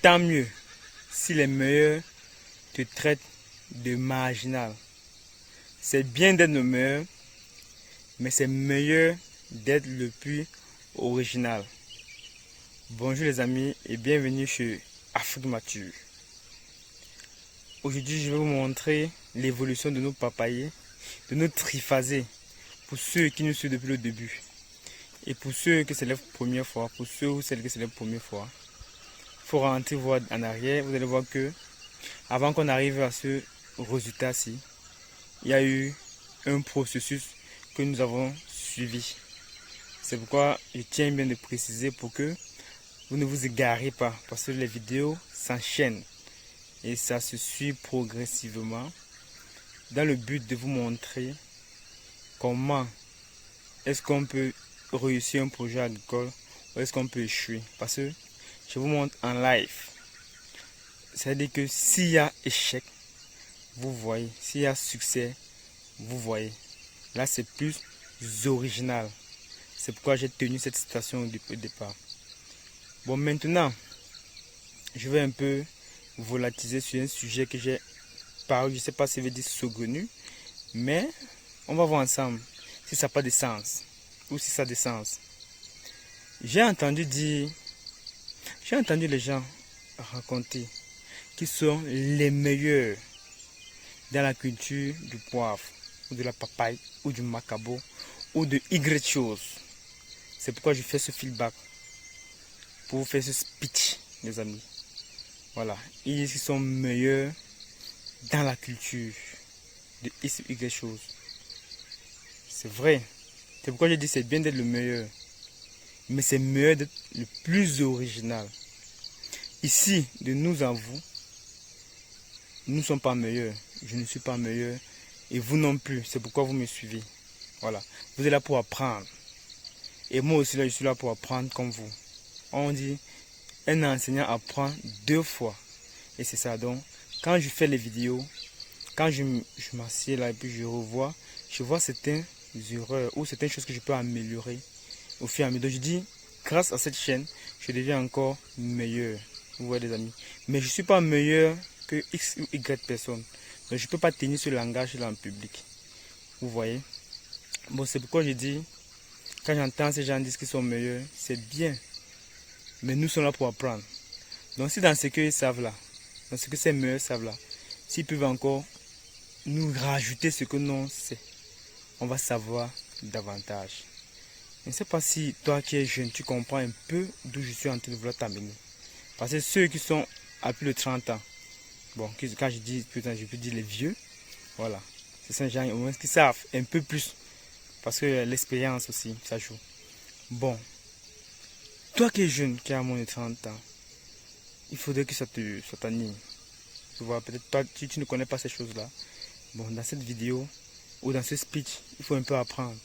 tant mieux si les meilleurs te traitent de marginal. C'est bien d'être le meilleur, mais c'est meilleur d'être le plus original. Bonjour les amis et bienvenue chez Afrique Mature. Aujourd'hui, je vais vous montrer l'évolution de nos papayers, de nos triphasés, pour ceux qui nous suivent depuis le début. Et pour ceux que c'est la première fois, pour ceux ou celles que c'est la première fois, il faut rentrer voir en arrière. Vous allez voir que avant qu'on arrive à ce résultat-ci, il y a eu un processus que nous avons suivi. C'est pourquoi je tiens bien de préciser pour que vous ne vous égarez pas, parce que les vidéos s'enchaînent et ça se suit progressivement dans le but de vous montrer comment est-ce qu'on peut réussir un projet agricole ou est-ce qu'on peut échouer. Parce que je vous montre en live. C'est-à-dire que s'il y a échec, vous voyez. S'il y a succès, vous voyez. Là, c'est plus original. C'est pourquoi j'ai tenu cette citation au départ. Bon, maintenant, je vais un peu volatiser sur un sujet que j'ai parlé. Je ne sais pas si je vais dire saugrenu, mais on va voir ensemble si ça n'a pas de sens ou si ça a de sens. J'ai entendu les gens raconter qu'ils sont les meilleurs dans la culture du poivre, ou de la papaye, ou du macabo, ou de Y chose. C'est pourquoi je fais ce feedback, pour vous faire ce speech, les amis. Voilà, ils sont meilleurs dans la culture de X ou Y chose. C'est vrai. C'est pourquoi je dis c'est bien d'être le meilleur. Mais c'est mieux d'être le plus original. Ici, de nous à vous, nous ne sommes pas meilleurs. Je ne suis pas meilleur. Et vous non plus. C'est pourquoi vous me suivez. Voilà. Vous êtes là pour apprendre. Et moi aussi, là, je suis là pour apprendre comme vous. On dit, un enseignant apprend 2 fois. Et c'est ça. Donc, quand je fais les vidéos, quand je m'assieds là et puis je revois, je vois certaines erreurs ou certaines choses que je peux améliorer au fur et à mesure. Donc, je dis, grâce à cette chaîne, je deviens encore meilleur. Vous voyez les amis. Mais je ne suis pas meilleur que X ou Y personne. Donc, je ne peux pas tenir ce langage là en public. Vous voyez. Bon, c'est pourquoi je dis, quand j'entends ces gens dire qu'ils sont meilleurs, c'est bien. Mais nous sommes là pour apprendre. Donc si dans ce qu'ils savent là, dans ce que ces meilleurs savent là, s'ils peuvent encore nous rajouter ce que nous on sait, on va savoir davantage. Je ne sais pas si toi qui es jeune, tu comprends un peu d'où je suis en train de vouloir t'amener. Parce que ceux qui sont à plus de 30 ans, bon, quand je dis putain, je peux dire les vieux, voilà. C'est ces gens au moins qui savent un peu plus. Parce que l'expérience aussi, ça joue. Bon, toi qui es jeune, qui as moins de 30 ans, il faudrait que ça t'anime. Tu vois, peut-être toi, tu ne connais pas ces choses-là. Bon, dans cette vidéo ou dans ce speech, il faut un peu apprendre.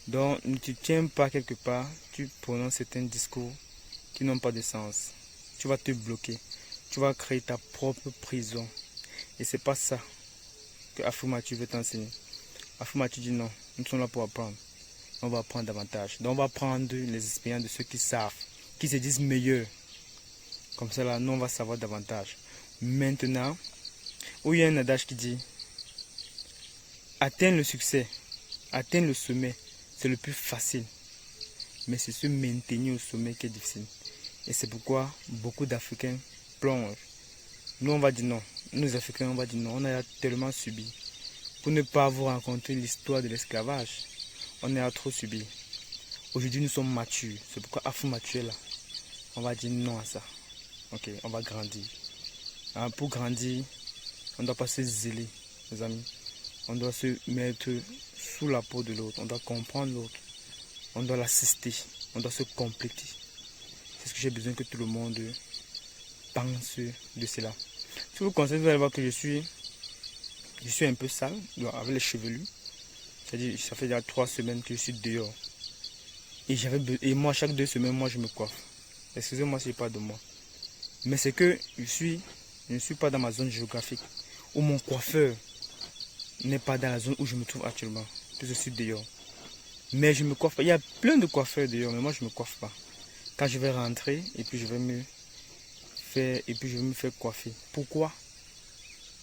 Donc, ne te tiens pas quelque part, tu prononces certains discours qui n'ont pas de sens. Tu vas te bloquer. Tu vas créer ta propre prison. Et c'est pas ça que Afrique Mature veut t'enseigner. Afrique Mature dit non, nous sommes là pour apprendre. On va apprendre davantage. Donc, on va prendre les expériences de ceux qui savent, qui se disent meilleurs. Comme ça, là, nous, on va savoir davantage. Maintenant, où il y a un adage qui dit atteindre le succès, atteindre le sommet, c'est le plus facile. Mais c'est se maintenir au sommet qui est difficile. Et c'est pourquoi beaucoup d'Africains plongent. Nous, on va dire non. Nous, les Africains, on va dire non. On a tellement subi. Pour ne pas vous raconter l'histoire de l'esclavage, on a trop subi. Aujourd'hui, nous sommes matures. C'est pourquoi Afrique Mature est là. On va dire non à ça. Ok, on va grandir. Pour grandir, on ne doit pas se zéler, les amis. On doit se mettre sous la peau de l'autre. On doit comprendre l'autre. On doit l'assister. On doit se compléter. C'est ce que j'ai besoin que tout le monde pense de cela. Si vous constatez, vous allez voir que je suis un peu sale, avec les chevelus. C'est-à-dire, ça fait déjà 3 semaines que je suis dehors. Et moi, chaque 2 semaines, moi, je me coiffe. Excusez-moi si je parle de moi. Mais c'est que je ne suis pas dans ma zone géographique. Où mon coiffeur n'est pas dans la zone où je me trouve actuellement. Je suis dehors. Mais je me coiffe pas. Il y a plein de coiffeurs dehors, mais moi, je ne me coiffe pas. Quand je vais rentrer, et puis je vais me faire et puis je vais me faire coiffer. Pourquoi,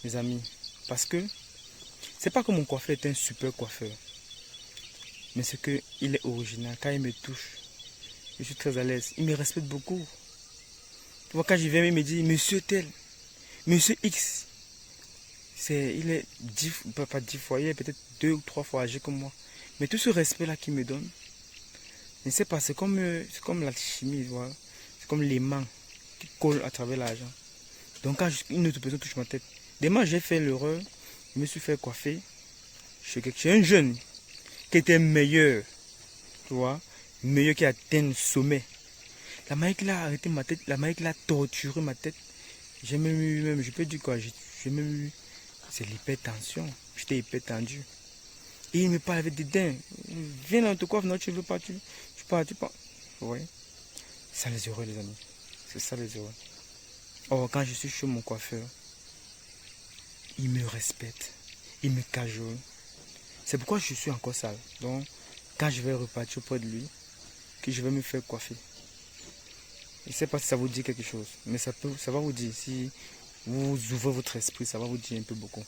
mes amis? Parce que c'est pas que mon coiffeur est un super coiffeur, mais c'est que il est original. Quand il me touche, je suis très à l'aise. Il me respecte beaucoup. Tu vois, quand je viens, il me dit Monsieur tel, Monsieur X. Il est pas 10 fois, il est peut-être 2 ou 3 fois âgé comme moi. Mais tout ce respect-là qu'il me donne, je ne sais pas, c'est comme la chimie, voilà. C'est comme l'aimant qui colle à travers l'argent. Donc quand une autre personne touche ma tête, demain j'ai fait l'erreur, je me suis fait coiffer chez un jeune qui était meilleur, tu vois, meilleur, qui a atteint le sommet. La manière qu'il a arrêté ma tête, la manière qu'il a torturé ma tête, j'ai même eu, je peux dire quoi, j'ai même eu, c'est l'hypertension, j'étais hyper tendu. Et il me parle avec des dents. Viens là, on te coiffe, non, tu veux pas, tu pars. Vous voyez? C'est ça les heureux, les amis. C'est ça les heureux. Or, quand je suis chez mon coiffeur, il me respecte, il me cajole. C'est pourquoi je suis encore sale. Donc, quand je vais repartir auprès de lui, que je vais me faire coiffer. Je ne sais pas si ça vous dit quelque chose, mais ça va vous dire. Si vous ouvrez votre esprit, ça va vous dire un peu beaucoup.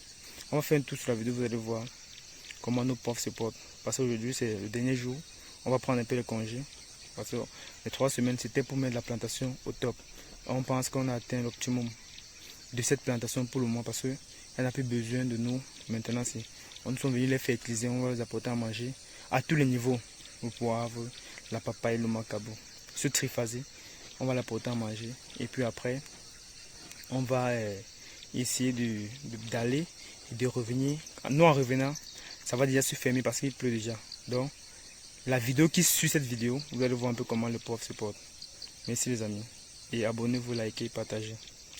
On va faire un tour sur la vidéo, vous allez voir comment nos profs se portent. Parce qu'aujourd'hui, c'est le dernier jour. On va prendre un peu de congé. Parce que les 3 semaines, c'était pour mettre la plantation au top. On pense qu'on a atteint l'optimum de cette plantation pour le moment. Parce qu'elle n'a plus besoin de nous. Maintenant, on nous sommes venus les fertiliser. On va les apporter à manger à tous les niveaux. Le poivre, la papaye, le macabo. Ce triphasé, on va l'apporter à manger. Et puis après, on va essayer d'aller et de revenir. Nous, en revenant, ça va déjà se fermer parce qu'il pleut déjà. Donc, la vidéo qui suit cette vidéo, vous allez voir un peu comment le prof se porte. Merci les amis. Et abonnez-vous, likez, partagez.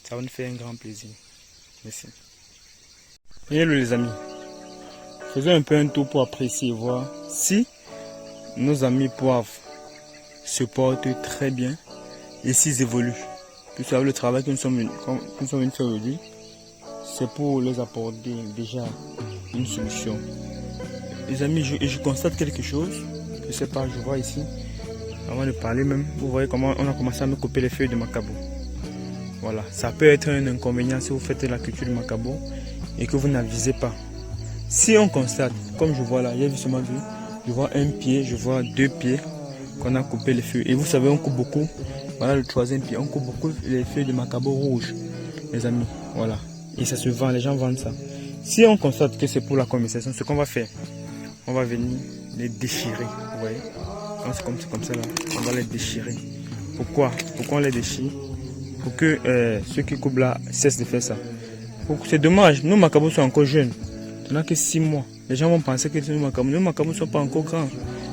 Ça va nous faire un grand plaisir. Merci. Hello les amis. Faisons un peu un tour pour apprécier et voir si nos amis poivres se portent très bien et s'ils évoluent. Tout ça, le travail que nous sommes venus faire aujourd'hui, c'est pour les apporter déjà une solution. Les amis, je constate quelque chose. Je sais pas, je vois ici. Avant de parler même, vous voyez comment on a commencé à me couper les feuilles de macabo. Voilà, ça peut être un inconvénient si vous faites la culture de macabo et que vous n'avisez pas. Si on constate, comme je vois là, j'ai justement vu, je vois un pied, je vois 2 pieds qu'on a coupé les feuilles. Et vous savez, on coupe beaucoup. Voilà le 3e pied, on coupe beaucoup les feuilles de macabo rouge, les amis. Voilà, et ça se vend, les gens vendent ça. Si on constate que c'est pour la commercialisation, ce qu'on va faire, on va venir les déchirer, vous voyez. C'est comme ça là, on va les déchirer. Pourquoi on les déchire? Pour que ceux qui coupent là cessent de faire ça. C'est dommage, nos macabos sont encore jeunes. On n'a que 6 mois. Les gens vont penser que nos macabos ne sont pas encore grands,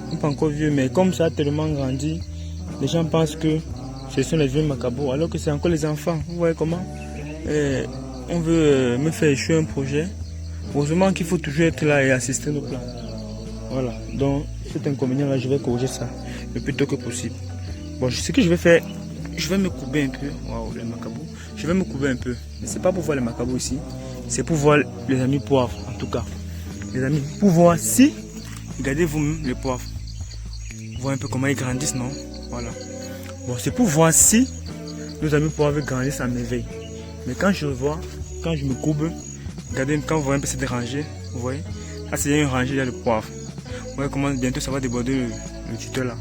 ne sont pas encore vieux. Mais comme ça a tellement grandi, les gens pensent que ce sont les vieux macabos, alors que c'est encore les enfants. Vous voyez comment on veut me faire échouer un projet. Heureusement qu'il faut toujours être là et assister nos plans. Voilà, donc cet inconvénient là, je vais corriger ça le plus tôt que possible. Bon, ce que je vais faire, je vais me couper un peu. Waouh, les macabos. Je vais me couper un peu. Mais c'est pas pour voir les macabos ici, c'est pour voir les amis poivres en tout cas. Les amis, pour voir si, regardez vous-même les poivres. Vous voyez un peu comment ils grandissent, non? Voilà. Bon, c'est pour voir si nos amis poivres grandissent à merveille. Mais quand je vois, quand je me coupe, regardez, quand vous voyez un peu c'est dérangé, vous voyez, là c'est un rangé, il y a le poivre. Vous voyez comment bientôt ça va déborder le tuteur là.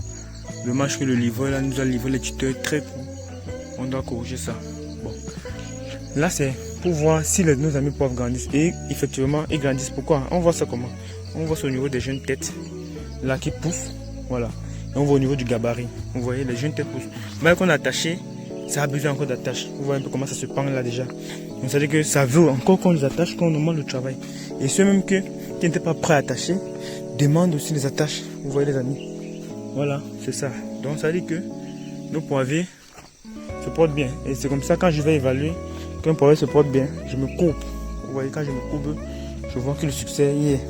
Dommage que le livreur là nous a livré les tuteurs très courts. On doit corriger ça. Bon. Là c'est pour voir si nos amis poivres grandissent. Et effectivement ils grandissent. Pourquoi? On voit ça comment? On voit ça au niveau des jeunes têtes. Là qui poussent. Voilà. Et on voit au niveau du gabarit. Vous voyez les jeunes têtes poussent. Mais qu'on a attaché, ça a besoin encore d'attache. Vous voyez un peu comment ça se pend là déjà. Donc ça veut dire que ça veut encore qu'on les attache, qu'on demande le travail. Et ceux même qui n'étaient pas prêts à attacher, demandent aussi les attaches. Vous voyez les amis. Voilà, c'est ça. Donc ça veut dire que nos poivriers se portent bien. Et c'est comme ça quand je vais évaluer qu'un poivrier se porte bien, je me coupe. Vous voyez, quand je me coupe, je vois que le succès y est.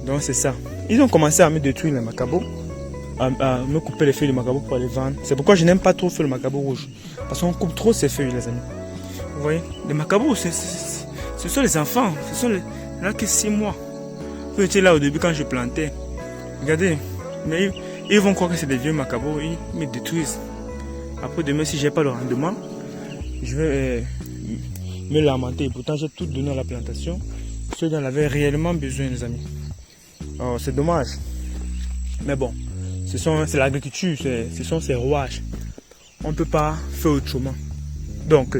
Donc c'est ça. Ils ont commencé à me détruire les macabos, à me couper les feuilles de macabo pour les vendre. C'est pourquoi je n'aime pas trop faire le macabo rouge. Parce qu'on coupe trop ces feuilles, les amis. Vous voyez, les macabos, ce sont les enfants. Ce sont là que 6 mois. Vous étiez là au début quand je plantais. Regardez, mais ils vont croire que c'est des vieux macabos, ils me détruisent. Après demain, si j'ai pas le rendement, je vais me lamenter. Pourtant, j'ai tout donné à la plantation. Ceux qui en avaient réellement besoin, les amis. Oh, c'est dommage. Mais bon, c'est l'agriculture, ce sont ces rouages. On ne peut pas faire autrement. Donc,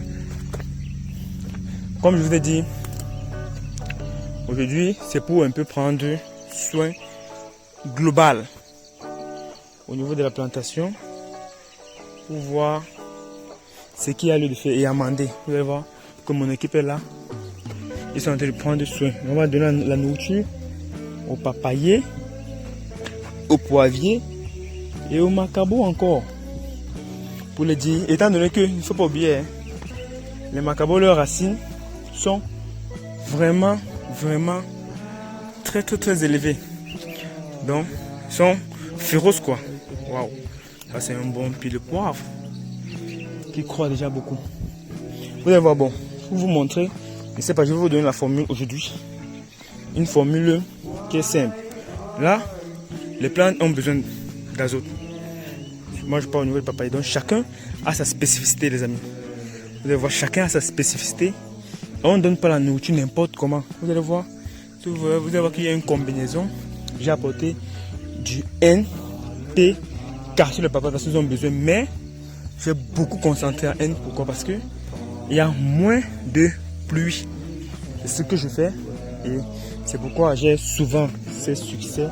comme je vous ai dit, aujourd'hui, c'est pour un peu prendre soin global au niveau de la plantation, pour voir ce qu'il y a lieu de faire et amender. Vous allez voir que mon équipe est là. Ils sont en train de prendre soin. On va donner la nourriture aux papayers, aux poivriers et aux macabos encore. Pour le dire, étant donné que, il ne faut pas oublier, les macabos, leurs racines sont vraiment très élevées. Donc, ils sont féroces quoi. Waouh, ça c'est un bon pile de poivre qui croît déjà beaucoup. Vous allez voir, bon, pour vous montrer, je ne sais pas, je vais vous donner la formule aujourd'hui. Une formule qui est simple. Là, les plantes ont besoin d'azote. Moi, je parle au niveau de papaye. Donc, chacun a sa spécificité, les amis. Vous allez voir, chacun a sa spécificité. On ne donne pas la nourriture n'importe comment. Vous allez voir, vous allez voir qu'il y a une combinaison. J'ai apporté du NPK sur le papaye parce qu'ils ont besoin. Mais, j'ai beaucoup concentré en N. Pourquoi? Parce que il y a moins de pluie. C'est ce que je fais. Et c'est pourquoi j'ai souvent ces succès.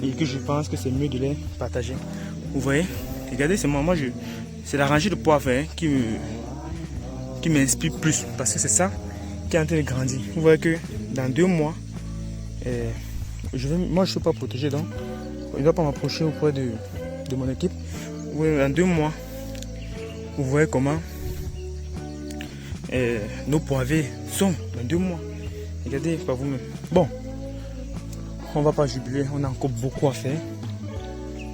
Et que je pense que c'est mieux de les partager. Vous voyez, regardez, c'est la rangée de poivre qui m'inspire plus. Parce que c'est ça qui est en train de grandir. Vous voyez que dans 2 mois, moi je ne suis pas protégé. Donc, il ne doit pas m'approcher auprès de mon équipe. Vous voyez, dans 2 mois, vous voyez comment nos poivriers sont dans 2 mois. Regardez par vous-même. Bon, on ne va pas jubiler. On a encore beaucoup à faire.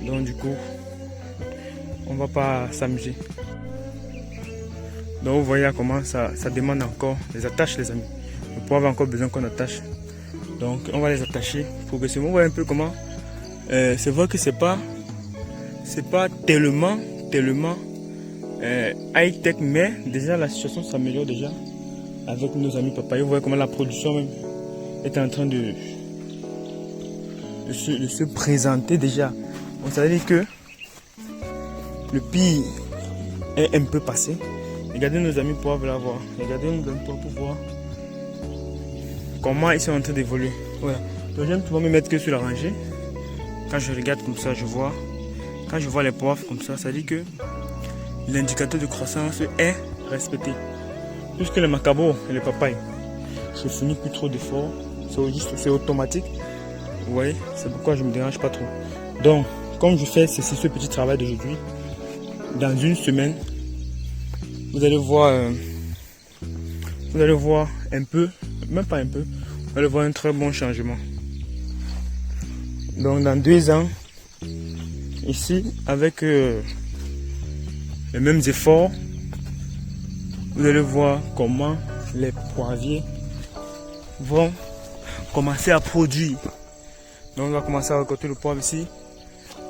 Donc du coup, on ne va pas s'amuser. Donc vous voyez comment ça demande encore des attaches, les amis. Le poivre a encore besoin qu'on attache. Donc on va les attacher progressivement. Vous voyez un peu comment. C'est vrai que c'est pas tellement high-tech, mais déjà la situation s'améliore déjà avec nos amis papayers. Vous voyez comment la production même est en train de se présenter déjà. Donc ça veut dire que le pire est un peu passé. Regardez nos amis poivres là, voir. Regardez nos amis poivres pour voir comment ils sont en train d'évoluer. Voilà. Donc j'aime souvent me mettre que sur la rangée. Quand je regarde comme ça, quand je vois les poivres comme ça dit que l'indicateur de croissance est respecté. Puisque les macabos et les papayes, je finis plus trop d'efforts. C'est automatique. Vous voyez, c'est pourquoi je ne me dérange pas trop. Donc, comme je fais ce petit travail d'aujourd'hui, dans 1 semaine, vous allez voir un peu, même pas un peu, vous allez voir un très bon changement. Donc dans 2 ans, ici, avec les mêmes efforts, vous allez voir comment les poivriers vont commencer à produire. Donc on va commencer à récolter le poivre ici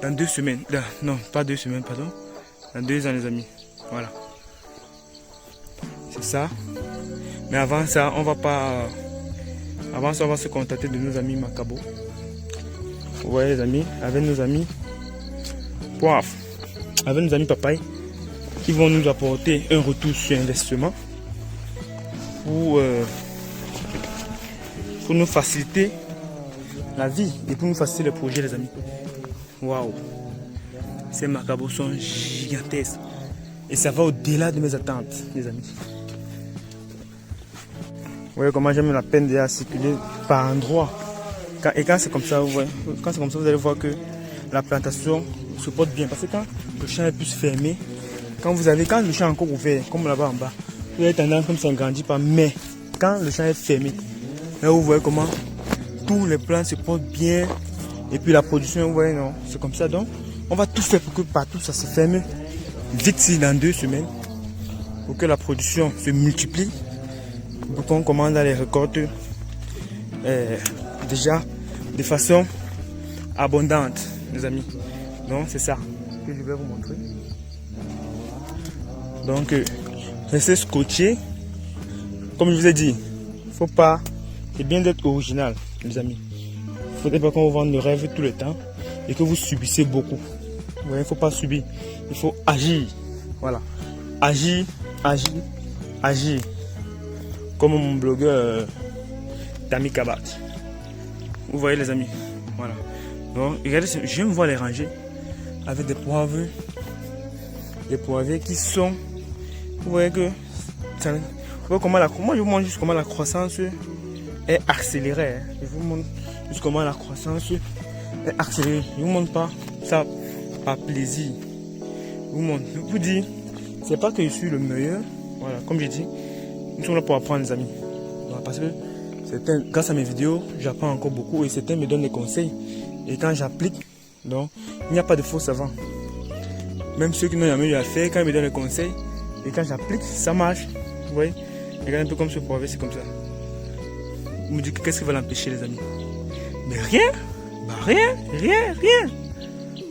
dans 2 semaines. Non, pas 2 semaines, pardon. Dans 2 ans, les amis. Voilà. C'est ça. Mais avant ça, on va se contacter de nos amis macabos. Vous voyez les amis, avec nos amis poivre, avec nos amis papaye, qui vont nous apporter un retour sur investissement pour nous faciliter la vie et pour nous faciliter les projets, les amis. Waouh! Ces macabos sont gigantesques. Et ça va au-delà de mes attentes, les amis. Vous voyez comment j'aime la peine de circuler par endroits. Et quand c'est comme ça, vous voyez, vous allez voir que la plantation se porte bien. Parce que quand le champ est plus fermé, quand le champ est encore ouvert, comme là-bas en bas, vous avez tendance comme ça ne grandit pas. Mais quand le champ est fermé, là vous voyez comment tous les plants se portent bien. Et puis la production, vous voyez, non, c'est comme ça. Donc, on va tout faire pour que partout ça se ferme vite si dans 2 semaines. Pour que la production se multiplie. Pour qu'on commence à les récolter déjà de façon abondante, les amis. Donc c'est ça que je vais vous montrer. Donc, restez scotché. Comme je vous ai dit, faut pas. C'est bien d'être original, les amis. Il ne faudrait pas qu'on vous vende le rêve tout le temps et que vous subissez beaucoup. Vous voyez, il ne faut pas subir. Il faut agir. Voilà. Agir, agir, agir. Comme mon blogueur Tami Kabat. Vous voyez, les amis. Voilà. Donc, regardez, j'aime voir les ranger avec des poivres. Des poivres qui sont. Vous voyez que. Vous voyez comment moi, je vous montre juste comment la croissance est accélérée. Hein. Je vous montre juste comment la croissance est accélérée. Je ne vous montre pas ça par plaisir. Je vous montre. Je vous dis, c'est pas que je suis le meilleur. Voilà, comme je dis, nous sommes là pour apprendre, les amis. Voilà, parce que grâce à mes vidéos, j'apprends encore beaucoup et certains me donnent des conseils. Et quand j'applique, donc, il n'y a pas de faux savants. Même ceux qui n'ont jamais eu à faire, quand ils me donnent des conseils, et quand j'applique, ça marche. Vous voyez? Regardez un peu comme ce poivre, c'est comme ça. Vous me dites qu'est-ce qui va l'empêcher, les amis? Mais rien. Bah rien.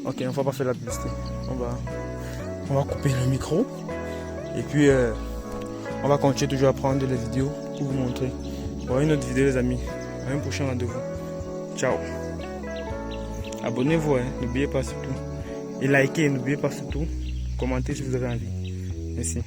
Ok, on va pas faire la publicité. On va couper le micro. Et puis, on va continuer toujours à prendre les vidéos pour vous montrer. Voilà une autre vidéo, les amis. À un prochain rendez-vous. Ciao. Abonnez-vous, hein. N'oubliez pas surtout. Et likez, n'oubliez pas surtout. Commentez si vous avez envie. Merci.